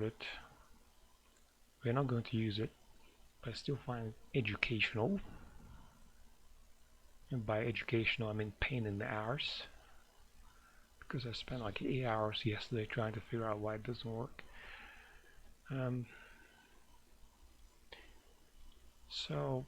it. We're not going to use it, but I still find it educational. And by educational I mean pain in the arse, because I spent like 8 hours yesterday trying to figure out why it doesn't work. So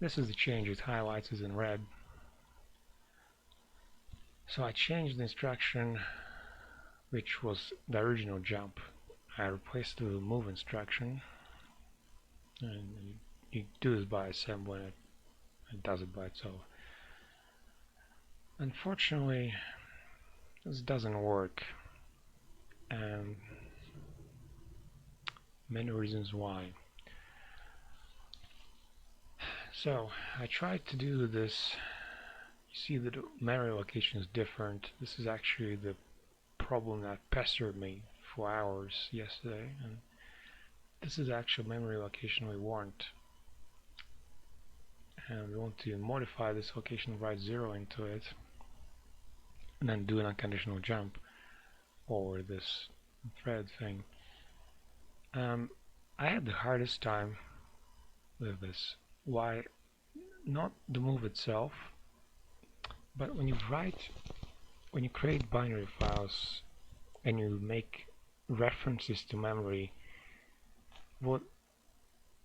this is the change. It highlights as in red. So I changed the instruction, which was the original jump. I replaced the move instruction, and you do this by assembling it. It does it by itself. Unfortunately, this doesn't work, and many reasons why. So I tried to do this. You see that the memory location is different. This is actually the problem that pestered me for hours yesterday, and this is the actual memory location we want. And we want to modify this location, write 0 into it, and then do an unconditional jump over this thread thing. I had the hardest time with this. Why? Not the move itself, but when you create binary files and you make references to memory, what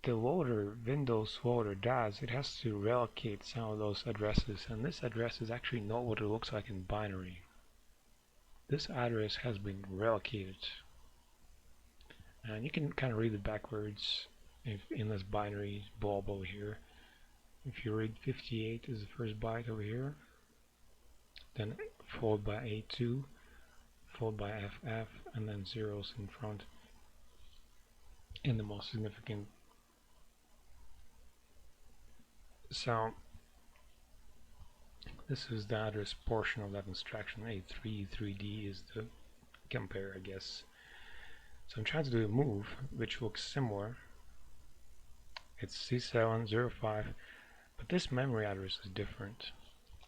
the loader, Windows loader, does, it has to relocate some of those addresses, and this address is actually not what it looks like in binary. This address has been relocated, and you can kind of read it backwards in this binary blob over here. If you read 58 is the first byte over here, then followed by A2, followed by FF, and then zeros in front in the most significant. So this is the address portion of that instruction. A3, 3D is the compare, I guess. So I'm trying to do a move which looks similar. It's C705, but this memory address is different.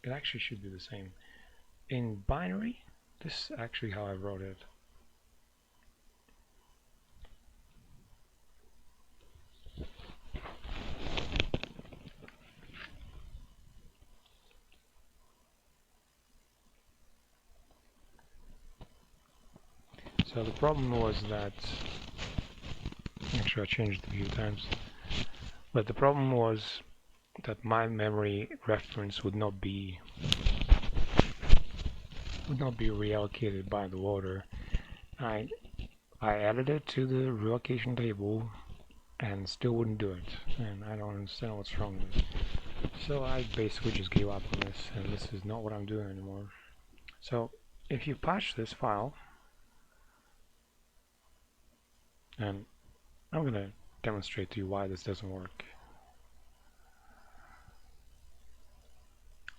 It actually should be the same. In binary, this is actually how I wrote it. So the problem was that, actually I changed it a few times, but the problem was that my memory reference would not be reallocated by the loader. I added it to the relocation table and still wouldn't do it, and I don't understand what's wrong with it. So I basically just gave up on this, and this is not what I'm doing anymore. So if you patch this file, and I'm going to demonstrate to you why this doesn't work.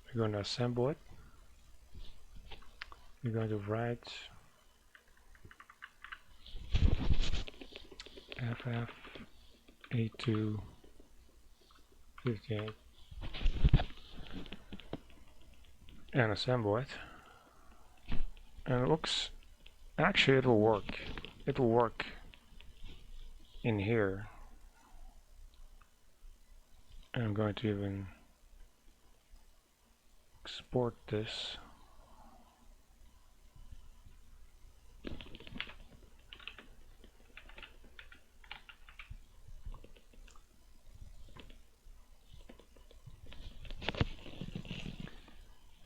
We're going to assemble it. We're going to write FF A2 58 and assemble it. And it looks, actually it'll work. It'll work in here. And I'm going to even export this.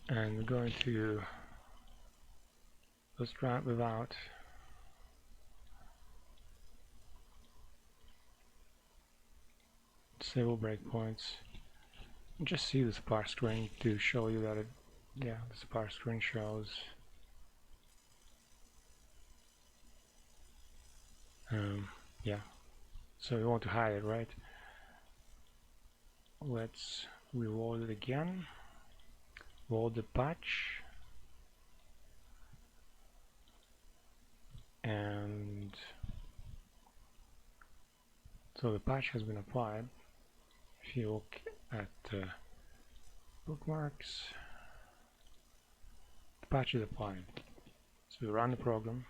And we're going to, let's try it without. Disable breakpoints. And just see the sparse screen to show you that the sparse screen shows. Yeah. So we want to hide it, right? Let's reload it again. Load the patch. And so the patch has been applied. If you look at bookmarks, the patch is applied. So we run the program,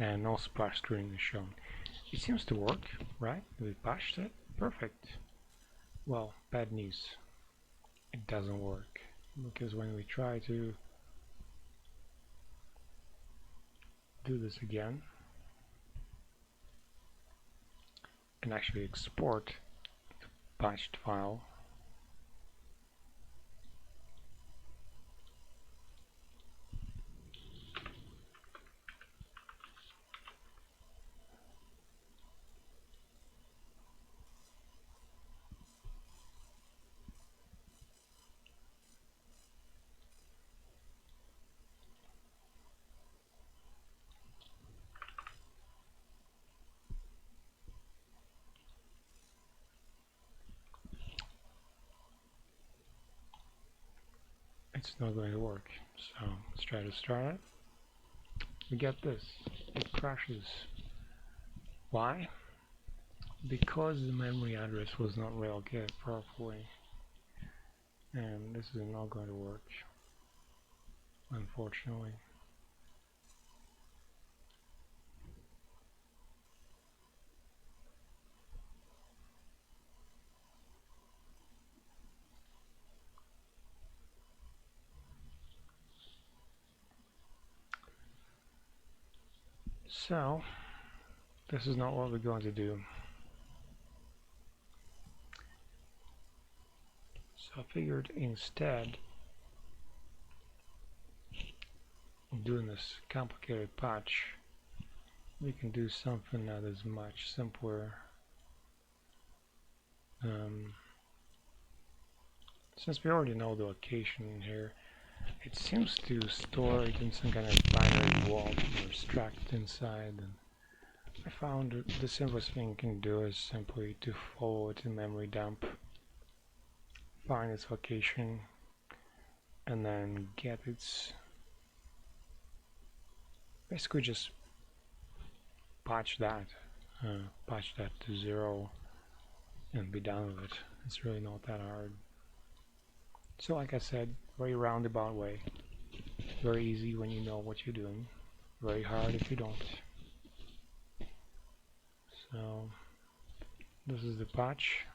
and no splash screen is shown. It seems to work, right? We patched it. Perfect. Well, bad news. It doesn't work because when we try to do this again and actually export the patched file, it's not going to work. So let's try to start it. We get this. It crashes. Why? Because the memory address was not relocated properly. And this is not going to work, unfortunately. So, this is not what we're going to do. So I figured instead of doing this complicated patch, we can do something that is much simpler. Since we already know the location here, it seems to store it in some kind of binary vault or extract inside. And I found that the simplest thing you can do is simply to follow it in memory dump, find its location, and then get its, basically just patch that to 0 and be done with it. It's really not that hard. So like I said, very roundabout way. Very easy when you know what you're doing. Very hard if you don't. So this is the patch.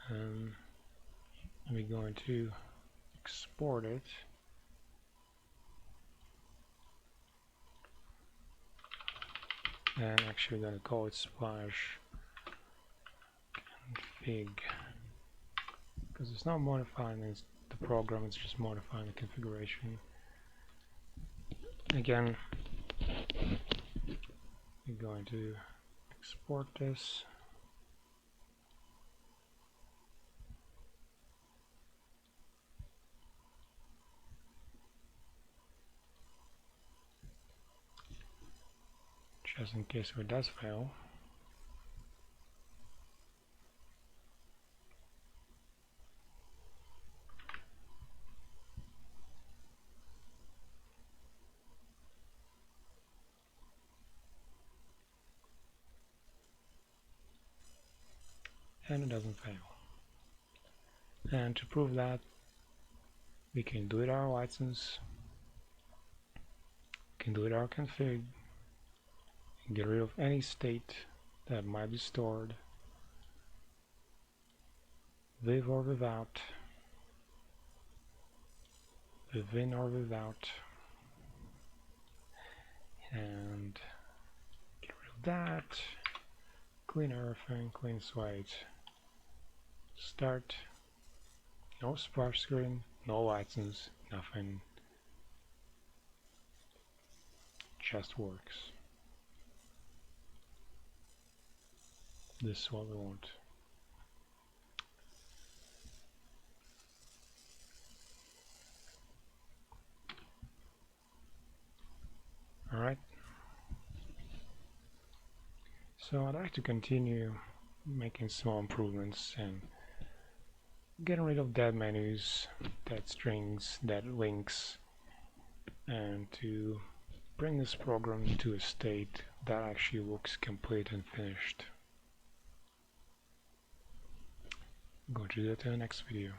And we're going to export it. And actually we're going to call it splash config, because it's not modifying the program, it's just modifying the configuration. Again, we're going to export this. Just in case it does fail. And it doesn't fail. And to prove that, we can do it our license, we can do it our config, and get rid of any state that might be stored, with or without, within or without, and get rid of that, clean everything, clean slate, start, no splash screen, no license, nothing, just works. This is what we want. Alright. So I'd like to continue making small improvements and getting rid of dead menus, dead strings, dead links, and to bring this program to a state that actually looks complete and finished. I'm going to do that in the next video.